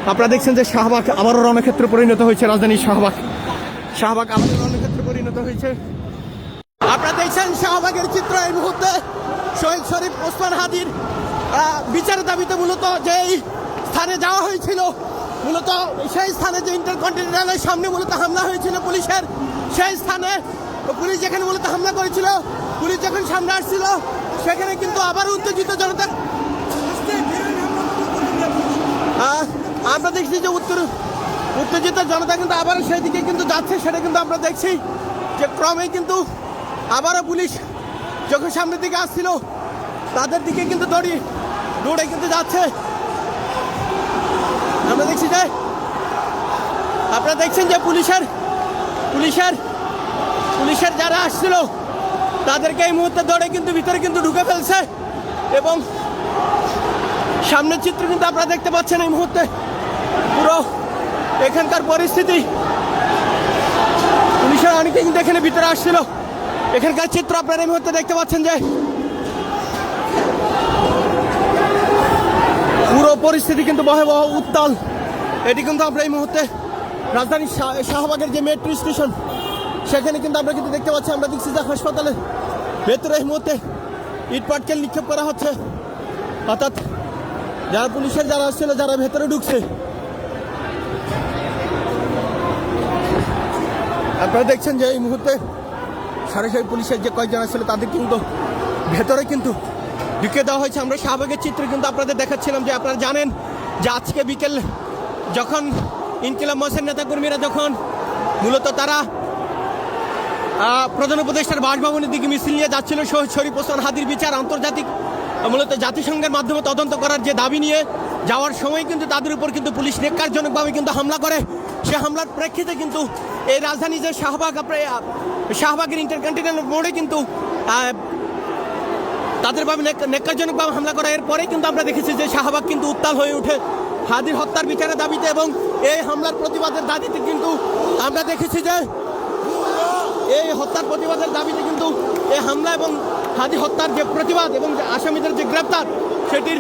আপনারা দেখছেন যে শাহবাগ আবারও রণক্ষেত্রে পরিণত হয়েছে। রাজধানীর শাহবাগ আবারও রণক্ষেত্রে পরিণত হয়েছে। আপনারা দেখছেন শাহবাগের চিত্র এই মুহূর্তে। শহীদ শরীফ ওসমান হাদির বিচারের দাবিতে মূলত যেই স্থানে যাওয়া হয়েছিল, মূলত সেই স্থানে যে ইন্টারকন্টিনেন্টালের সামনে মূলত হামলা হয়েছিল পুলিশের, সেই স্থানে পুলিশ যেখানে মূলত হামলা করেছিল, পুলিশ যখন সামনে আসছিল সেখানে কিন্তু আবার উত্তেজিত জনতা, আমরা দেখছি যে উত্তেজিত জনতা কিন্তু আবার সেই দিকে কিন্তু যাচ্ছে। সেটা কিন্তু আমরা দেখছি যে ক্রমে কিন্তু আবারও পুলিশ যখন সামনের দিকে আসছিল তাদের দিকে কিন্তু দৌড়ে কিন্তু যাচ্ছে। আমরা দেখছি যে আপনারা দেখছেন যে পুলিশের যারা আসছিল তাদেরকে এই মুহূর্তে দৌড়ে কিন্তু ভিতরে কিন্তু ঢুকে ফেলছে এবং সামনের চিত্র কিন্তু আপনারা দেখতে পাচ্ছেন এই মুহূর্তে। পুরো এখানকার পরিস্থিতি, পুলিশের অনেকে কিন্তু এখানে ভিতরে আসছিল। এখানকার চিত্র আপনারা এই মুহূর্তে দেখতে পাচ্ছেন যে পুরো পরিস্থিতি কিন্তু ভয়াবহ উত্তাল। এটি কিন্তু আমরা এই মুহূর্তে রাজধানীর শাহবাগের যে মেট্রো স্টেশন সেখানে কিন্তু আমরা কিন্তু দেখতে পাচ্ছি। আমরা দেখছি যে হাসপাতালের ভেতরে এই মুহূর্তে ইট পাটকেল নিক্ষেপ করা হচ্ছে, অর্থাৎ যারা পুলিশের যারা আসছিল যারা ভেতরে ঢুকছে। আপনারা দেখছেন যে এই মুহূর্তে সরাসরি পুলিশের যে কয়েকজন আসছিল তাদের কিন্তু ভেতরে কিন্তু ঢুকে দেওয়া হয়েছে। আমরা শাহবাগের চিত্র কিন্তু আপনাদের দেখাচ্ছিলাম যে আপনারা জানেন যে আজকে বিকেল যখন ইনকিলাব মঞ্চের নেতাকর্মীরা যখন মূলত তারা প্রধান উপদেষ্টার বাসভবনের দিকে মিছিল নিয়ে যাচ্ছিল শহীদ শরীফ ওসমান হাদির বিচার আন্তর্জাতিক মূলত জাতিসংঘের মাধ্যমে তদন্ত করার যে দাবি নিয়ে যাওয়ার সময় কিন্তু তাদের উপর কিন্তু পুলিশ নেককারজনকভাবে কিন্তু হামলা করে। সে হামলার প্রেক্ষিতে কিন্তু এই রাজধানী যে শাহবাগের ইন্টারকন্টিনেন্টাল মোড়ে কিন্তু তাদেরভাবে নেককারজনকভাবে হামলা করা। এরপরে কিন্তু আমরা দেখেছি যে শাহবাগ কিন্তু উত্তাল হয়ে ওঠে হাদির হত্যার বিচারের দাবিতে এবং এই হামলার প্রতিবাদের দাবিতে কিন্তু আমরা দেখেছি যে এই হত্যার প্রতিবাদের দাবিতে কিন্তু এই হামলা এবং হাদি হত্যার যে প্রতিবাদ এবং আসামিদের যে গ্রেপ্তার সেটির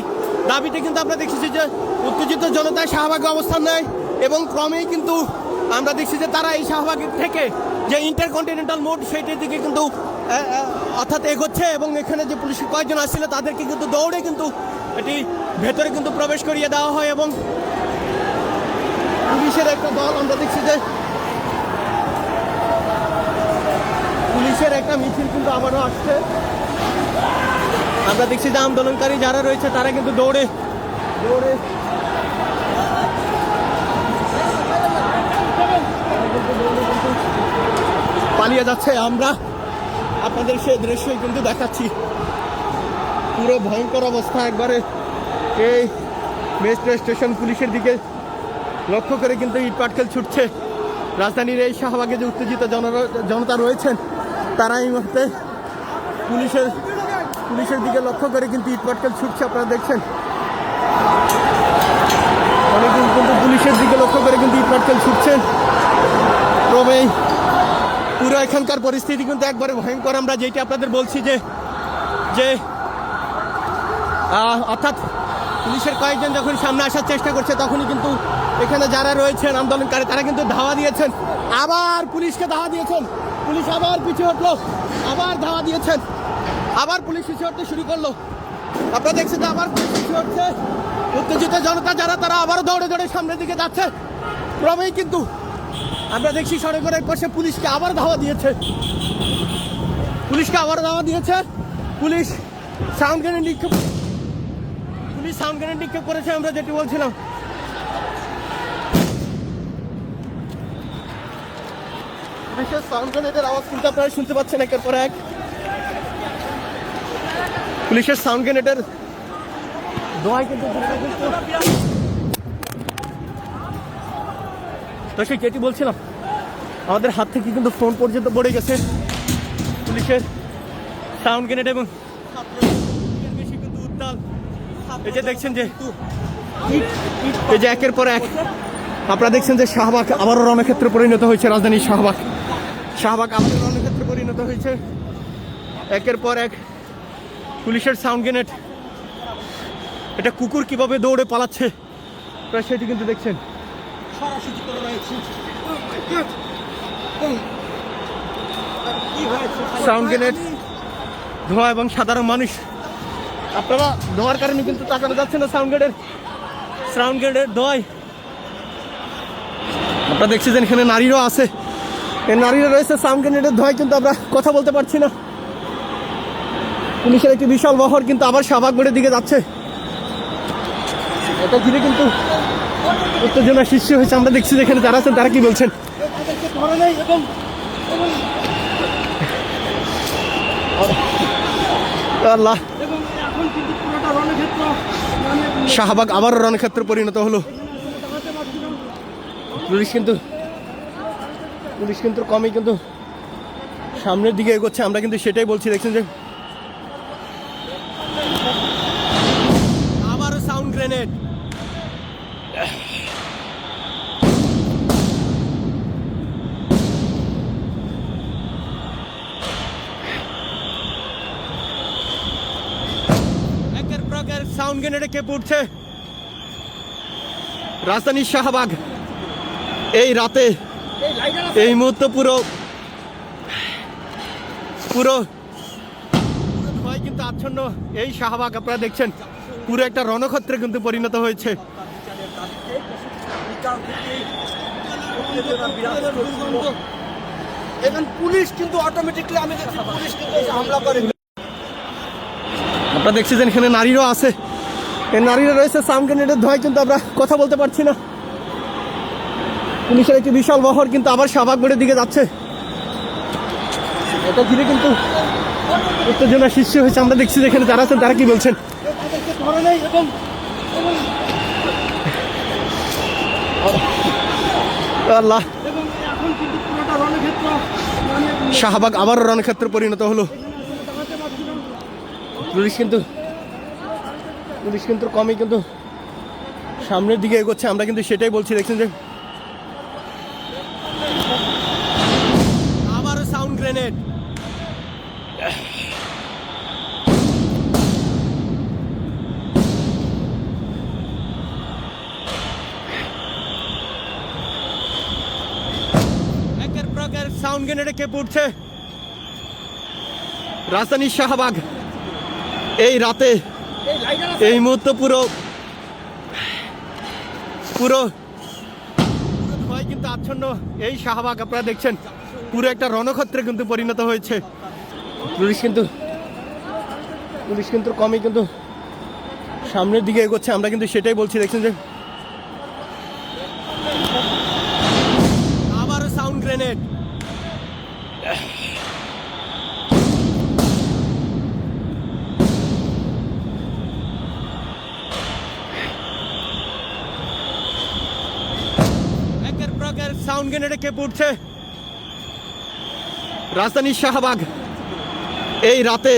দাবিতে কিন্তু আমরা দেখেছি যে উত্তেজিত জনতায় শাহবাগে অবস্থান নেয় এবং ক্রমেই কিন্তু আমরা দেখছি যে তারা এই শাহবাগের থেকে যে ইন্টারকন্টিনেন্টাল মোড সেইটির দিকে কিন্তু অর্থাৎ এগোচ্ছে এবং এখানে যে পুলিশ কয়েকজন আসছিল তাদেরকে কিন্তু দৌড়ে কিন্তু এটি ভেতরে কিন্তু প্রবেশ করিয়ে দেওয়া হয় এবং পুলিশের একটা দল আমরা দেখছি যে পুলিশের একটা মিছিল কিন্তু আবারও আসছে। আমরা দেখছি যে আন্দোলনকারী যারা রয়েছে তারা কিন্তু দৌড়ে পালিয়ে যাচ্ছে। আমরা আপনাদের সেই দৃশ্যই কিন্তু দেখাচ্ছি। পুরো ভয়ঙ্কর অবস্থা একবারে এই মেট্রো স্টেশন পুলিশের দিকে লক্ষ্য করে কিন্তু ইট পাটকেল ছুটছে। রাজধানীর এই শাহবাগে যে উত্তেজিত জনতা রয়েছেন তারা এই মুহূর্তে পুলিশের দিকে লক্ষ্য করে কিন্তু ইট পাটকেল ছুটছে। আপনারা দেখছেন অনেকে কিন্তু পুলিশের দিকে লক্ষ্য করে কিন্তু ইট পাটকেল ছুটছেন। ক্রমেই পুরো এখানকার পরিস্থিতি কিন্তু একবারে ভয়ঙ্কর। আমরা যেটি আপনাদের বলছি যে অর্থাৎ পুলিশের কয়েকজন যখন সামনে আসার চেষ্টা করছে তখনই কিন্তু এখানে যারা রয়েছেন আন্দোলনকারী তারা কিন্তু ধাওয়া দিয়েছেন, আবার পুলিশকে ধাওয়া দিয়েছেন। পুলিশ আবার পিছু হটলো, আবার ধাওয়া দিয়েছেন, আবার পুলিশ পিছু হটতে শুরু করলো। আপনারা দেখছেন আবার পুলিশ পিছু হচ্ছে। উত্তেজিত জনতা যারা তারা আবারও দৌড়ে সামনের দিকে যাচ্ছে। ক্রমেই কিন্তু আমরা দেখছি সড়কের পাশে পুলিশকে আবার ধাওয়া দিয়েছে। পুলিশ সাউন্ড গ্রেনেড নিক্ষেপ করেছে। আমরা যেটি বলছিলাম পুলিশের সাউন্ড গ্রেনেডের আওয়াজ কিন্তু আপনারা শুনতে পাচ্ছেন একের পর এক। পুলিশের সাউন্ড গ্রেনেডের দোয়ায় কিন্তু দর্শক যেটি বলছিলাম আমাদের হাত থেকে কিন্তু ফোন পর্যন্ত পড়ে গেছে পুলিশের সাউন্ড গ্রেনেড এবং বেশি কিন্তু উত্তাল। এই যে দেখছেন যে এই যে একের পর এক আপনারা দেখছেন যে শাহবাগ আবারও রণক্ষেত্রে পরিণত হয়েছে। রাজধানীর শাহবাগ আবারও রণক্ষেত্রে পরিণত হয়েছে। একের পর এক পুলিশের সাউন্ড গ্রেনেড। এটা কুকুর কিভাবে দৌড়ে পালাচ্ছে আপনারা সেটি কিন্তু দেখছেন। সাউন্ড গ্রেনেড, ধোঁয়া এবং সাধারণ মানুষ, আপনারা ধোঁয়ার কারণে কিন্তু তাকানো যাচ্ছে না সাউন্ড গ্রেনেড ধোঁয়ায়। আপনারা দেখছেন এখানে নারীরাও আছে, এই নারীরা রয়েছে সাউন্ড গ্রেনেডের ধোঁয়ায়, কিন্তু আমরা কথা বলতে পারছি না। পুলিশের একটি বিশাল বহর কিন্তু আবার শাহবাগ মোড়ের দিকে যাচ্ছে। এটা ঘিরে কিন্তু উত্তেজনা সৃষ্টি হয়েছে। আমরা দেখছি যেখানে যারা আছেন তারা কি বলছেন। আল্লাহ, শাহবাগ আবারও রণক্ষেত্রে পরিণত হলো। পুলিশ কিন্তু কমই কিন্তু সামনের দিকে এগোচ্ছে। আমরা কিন্তু সেটাই বলছি। দেখছেন যে আবারও সাউন্ড গ্রেনেড। একের পর এক সাউন্ড গ্রেনেডে কেঁপে উঠছে রাজধানীর শাহবাগ। এই রাতে, এই মুহূর্তে পুরো ভয় কিন্তু আচ্ছন্ন এই শাহবাগ। আপনারা দেখছেন পুরো একটা রণক্ষেত্রে কিন্তু পরিণত হয়েছে। এখন পুলিশ কিন্তু অটোমেটিকলি আমি দেখছি পুলিশ কিন্তু হামলা করে। আপনারা দেখছেন এখানে নারীরাও আছে, এই নারীরা রয়েছে সাউন্ড গ্রেনেডের ধোঁয়ায়, কিন্তু আমরা কথা বলতে পারছি না। পুলিশের একটি বিশাল বহর কিন্তু আবার শাহবাগ মোড়ের দিকে যাচ্ছে। এটা ঘিরে কিন্তু উত্তেজনা সৃষ্টি হয়েছে। আমরা দেখছি যেখানে যারা আছেন তারা কি বলছেন। আল্লাহ, শাহবাগ আবারও রণক্ষেত্রে পরিণত হলো। পুলিশ কিন্তু কমই কিন্তু সামনের দিকে এগোচ্ছে। আমরা কিন্তু সেটাই বলছি। দেখছেন যে আবারও সাউন্ড গ্রেনেড। একের পর এক সাউন্ড গ্রেনেডে কেঁপে উঠছে রাজধানীর শাহবাগ। এই রাতে, এই মুহূর্তে পুরো ভয় কিন্তু আচ্ছন্ন এই শাহবাগ। আপনারা দেখছেন পুরো একটা রণক্ষেত্রে কিন্তু পরিণত হয়েছে। পুলিশ কিন্তু কমই কিন্তু সামনের দিকে এগোচ্ছে। আমরা কিন্তু সেটাই বলছি। দেখছেন যে আবারও সাউন্ড গ্রেনেড। একের পর এক সাউন্ড গ্রেনেডে কেঁপে উঠছে রাজধানীর শাহবাগ। এই রাতে,